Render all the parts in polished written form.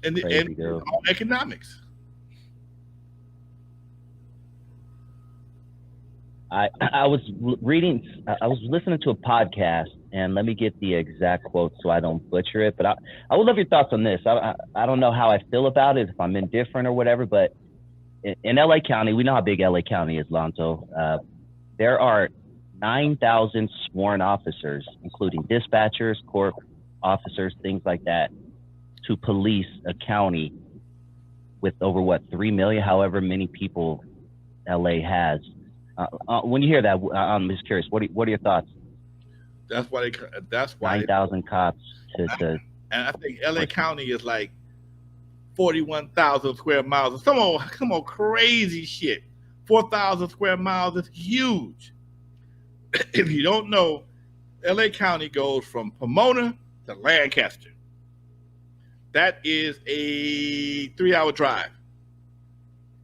and Crazy, all dude. economics. I was reading, I was listening to a podcast, and let me get the exact quote so I don't butcher it. But I would love your thoughts on this. I don't know how I feel about it, if I'm indifferent or whatever. But in LA County, we know how big LA County is, Lonzo. There are 9,000 sworn officers, including dispatchers, court officers, things like that, to police a county with over what 3 million, however many people LA has. When you hear that, I'm just curious. What are your thoughts? That's why they. That's why Nine they. thousand cops to And I think L.A. force. County is like 41,000 square miles. Some on crazy shit. 4,000 square miles is huge. If you don't know, L.A. County goes from Pomona to Lancaster. That is a 3-hour drive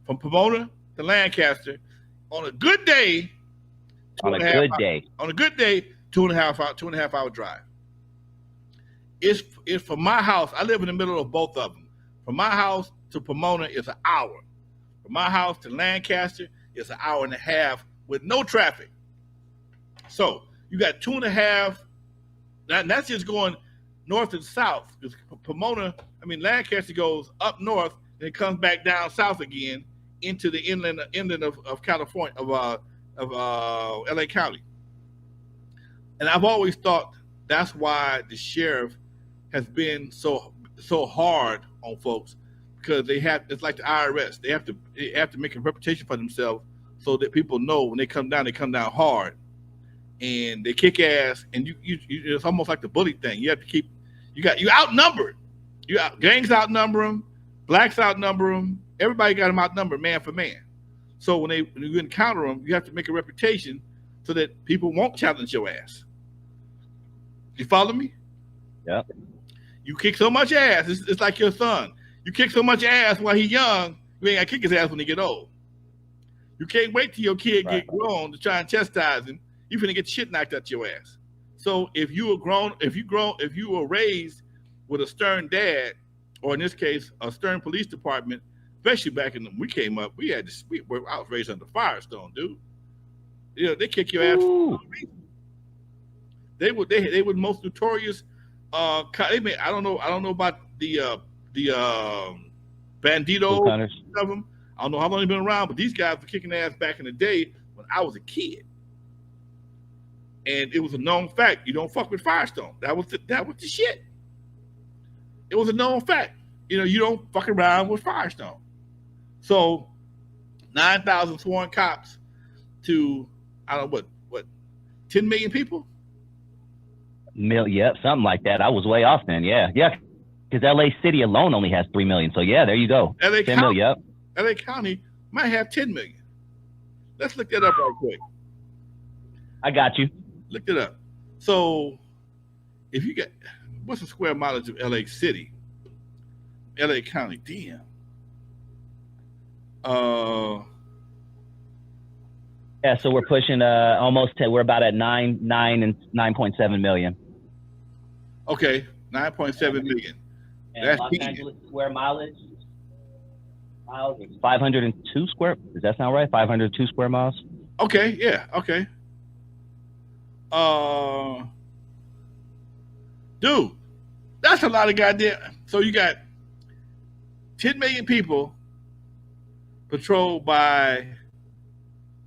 from Pomona to Lancaster. On a good day, two On and a a half. good day. On a good day, 2.5 hour drive. It's from my house. I live in the middle of both of them. From my house to Pomona is an hour. From my house to Lancaster is an hour and a half with no traffic. So you got 2.5. That's just going north and south. Because Lancaster goes up north and it comes back down south again into the inland of California of LA County. And I've always thought that's why the sheriff has been so hard on folks, because it's like the IRS. They have to make a reputation for themselves so that people know when they come down hard, and they kick ass. And you it's almost like the bully thing. You have to keep you outnumbered. Gangs outnumber them, blacks outnumber them. Everybody got them outnumbered man for man. So when you encounter them, you have to make a reputation so that people won't challenge your ass. You follow me? Yep. You kick so much ass. It's like your son. You kick so much ass while he's young, you ain't got to kick his ass when he get old. You can't wait till your kid get grown to try and chastise him. You finna get shit knocked out your ass. So if you were raised with a stern dad, or in this case, a stern police department, especially back in when we came up, I was raised under Firestone, dude. They kick your ass for no reason. They were most notorious. I don't know about the bandito of them. I don't know how long they've been around, but these guys were kicking ass back in the day when I was a kid, and it was a known fact. You don't fuck with Firestone. That was the shit. It was a known fact. You don't fuck around with Firestone. So 9,000 sworn cops to I don't know what 10 million people. Yep, something like that. I was way off then. Yeah. Because LA City alone only has 3 million. So yeah, there you go. LA 10 million. Yep. LA County might have 10 million. Let's look that up real quick. I got you. Look it up. So if you get what's the square mileage of LA City? LA County, damn. Yeah, so we're pushing almost 10. We're about at 9 and 9.7 million. Okay, 9.7 million. And that's Los Angeles square mileage. 502 square. Does that sound right? 502 square miles. Okay, yeah, okay. Dude, that's a lot of goddamn. So you got 10 million people patrolled by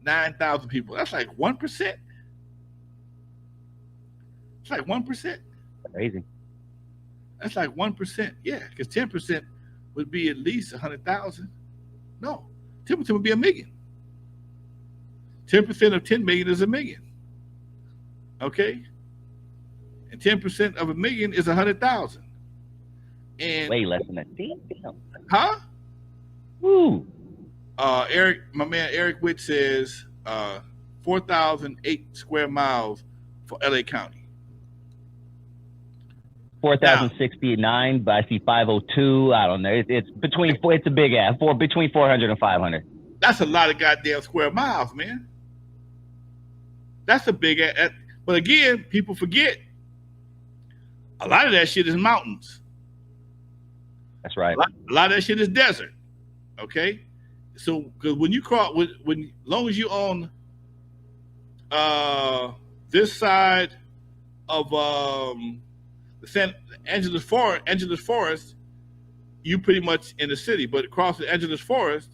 9,000 people. That's like 1%. It's like 1%. Crazy. That's like 1%. Yeah, because 10% would be at least 100,000. No, 10% would be $1 million. 10% of 10 million is $1 million. Okay, and 10% of $1 million is 100,000. And way less than that. Huh? Woo. Eric, my man Eric Witt says 4,008 square miles for LA County. 4,069, but I see 502. I don't know. It's between. It's a big ass. Between 400 and 500. That's a lot of goddamn square miles, man. That's a big ass. But again, people forget a lot of that shit is mountains. That's right. A lot of that shit is desert. Okay, so because when you cross, when long as you own uh, this side of the San Angeles Forest, you pretty much in the city. But across the Angeles Forest,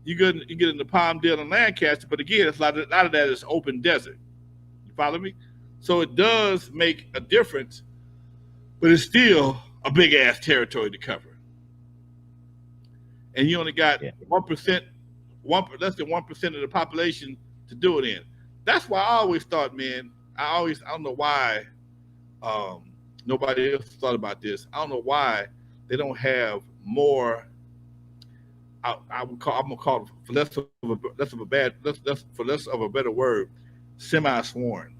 you get into Palmdale and Lancaster. But again, it's a lot of that is open desert. You follow me? So it does make a difference, but it's still a big ass territory to cover. And you only got Yeah. 1%, less than 1% of the population to do it in. That's why I always thought, man. I don't know why nobody else thought about this. I don't know why they don't have more. I'm gonna call it for less of a better word, semi-sworn.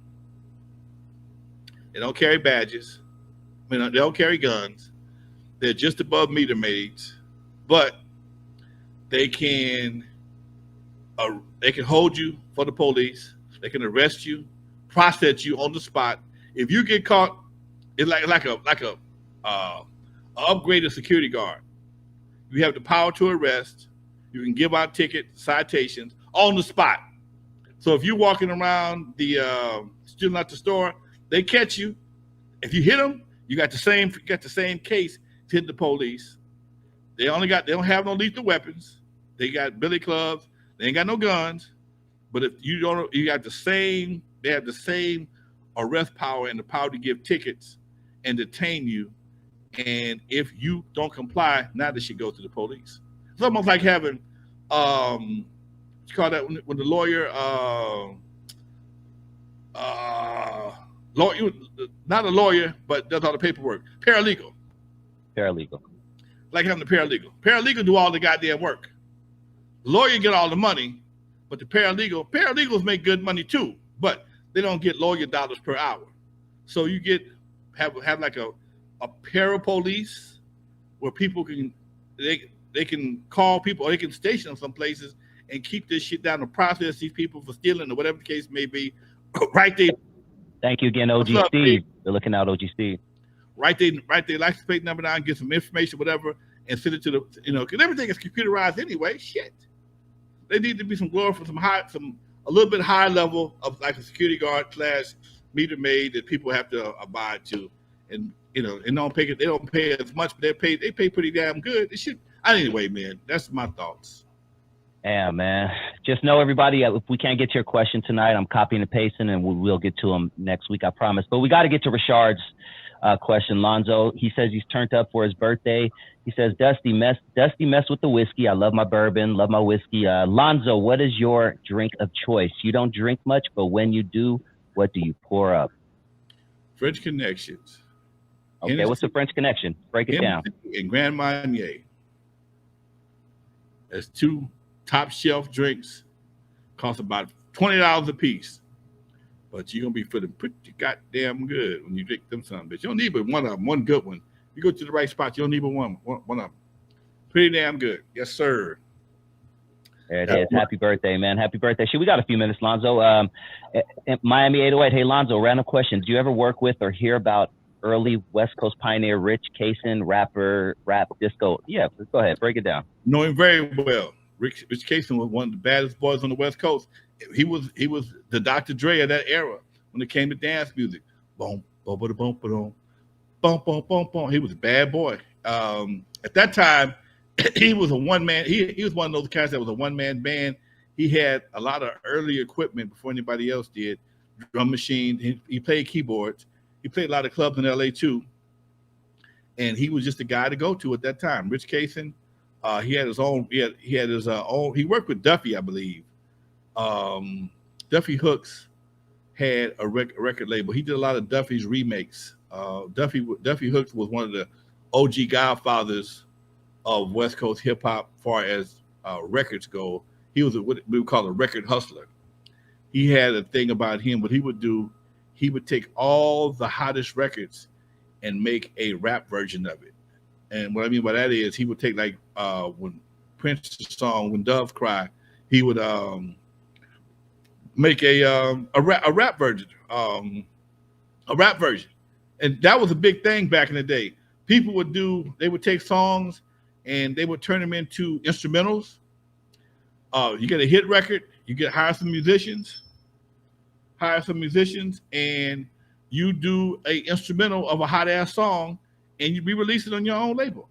They don't carry badges. I mean, they don't carry guns. They're just above meter maids, but they can they can hold you for the police. They can arrest you, process you on the spot. If you get caught, it's like a upgraded security guard. You have the power to arrest. You can give out tickets, citations on the spot. So if you're walking around the stealing out the store, they catch you. If you hit them, you got the same case to hit the police. They don't have no lethal weapons. They got billy clubs. They ain't got no guns. But if you don't, you got the same. They have the same arrest power and the power to give tickets and detain you. And if you don't comply, now they should go to the police. It's almost like having, what you call that when the lawyer, lawyer, not a lawyer, but does all the paperwork. Paralegal. Paralegal. Like having a paralegal. Paralegal do all the goddamn work. Lawyer get all the money, but the paralegals make good money too, but they don't get lawyer dollars per hour. So you have like a parapolice where people can they can call people or they can station them some places and keep this shit down and process these people for stealing or whatever the case may be. Right there. Thank you again, OG Steve. They're looking out, OG Steve. Right there, license plate number down, get some information, whatever, and send it to the because everything is computerized anyway. Shit. They need to be some a little bit high level of like a security guard / meter maid that people have to abide to, and and they don't pay as much, but they pay pretty damn good. It should anyway, man. That's my thoughts. Yeah, man. Just know, everybody, if we can't get to your question tonight, I'm copying and pasting, and we'll get to them next week, I promise. But we got to get to Rashard's question. Lonzo, he says he's turned up for his birthday. He says, Dusty mess with the whiskey. I love my bourbon, love my whiskey. Lonzo, what is your drink of choice? You don't drink much, but when you do, what do you pour up? French Connections. Okay, Hennessy, what's the French Connection? Break it down. And Grand Marnier. There's two top shelf drinks. Cost about $20 a piece. But you're going to be feeling pretty goddamn good when you drink them son bitch. You don't need but one of them, one good one. You go to the right spot, you don't need but one of them. Pretty damn good. Yes, sir. There it is. Happy birthday, man. Happy birthday. Shit, we got a few minutes, Lonzo. Miami 808. Hey, Lonzo, random question. Do you ever work with or hear about early West Coast pioneer Rich Kaysen, rapper, rap, disco? Yeah, go ahead. Break it down. Know him very well. Rich Kaysen was one of the baddest boys on the West Coast. He was the Dr. Dre of that era when it came to dance music. Boom, boom, boom, boom, boom, boom, boom, boom, boom. He was a bad boy. At that time, he was a one man. He was one of those guys that was a one man band. He had a lot of early equipment before anybody else did. Drum machine. He played keyboards. He played a lot of clubs in LA too. And he was just the guy to go to at that time. Rich Kaysen. He had his own. He had his own. He worked with Duffy, I believe. Duffy Hooks had a record label. He did a lot of Duffy's remakes. Duffy Hooks was one of the OG godfathers of West Coast hip hop, as far as records go. He was what we would call a record hustler. He had a thing about him. What he would do, he would take all the hottest records and make a rap version of it. And what I mean by that is he would take like when Prince's song "When Doves Cry," he would make a rap version, and that was a big thing back in the day. People would take songs and they would turn them into instrumentals. You get a hit record, you get hire some musicians, and you do a instrumental of a hot ass song, and you re-release it on your own label.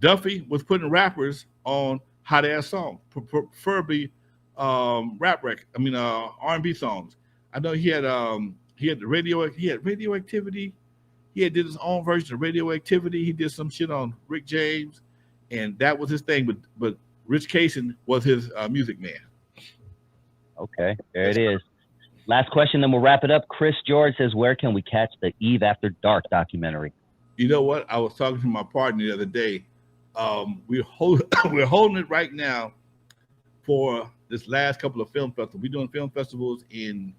Duffy was putting rappers on hot ass songs, preferably rap record. I mean R&B songs. I know he had the radio. He had Radioactivity. He had did his own version of Radioactivity. He did some shit on Rick James, and that was his thing. But Rich Kaysen was his music man. Okay, there it is. Last question, then we'll wrap it up. Chris George says, where can we catch the Eve After Dark documentary? You know what? I was talking to my partner the other day. We're holding it right now for this last couple of film festivals. We're doing film festivals in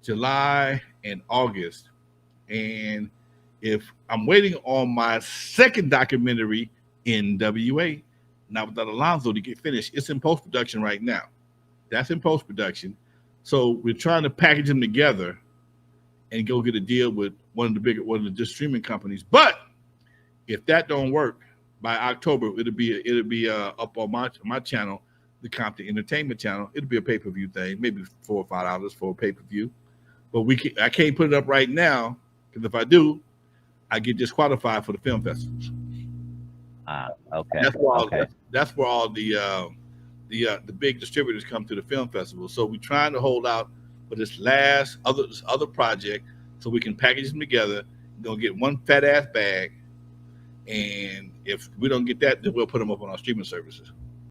July and August. And if I'm waiting on my second documentary, N.W.A, Not Without Lonzo, to get finished, it's in post-production right now. That's in post-production. So we're trying to package them together and go get a deal with one of the streaming companies. But if that don't work, by October it'll be up on my channel, the Compton Entertainment channel. It'll be a pay-per-view thing, maybe $4 or $5 for a pay-per-view. But I can't put it up right now, because if I do, I get disqualified for the film festivals. Okay. That's where all the big distributors come to the film festival. So we're trying to hold out for this other project, so we can package them together. We're gonna get one fat ass bag, and if we don't get that, then we'll put them up on our streaming services.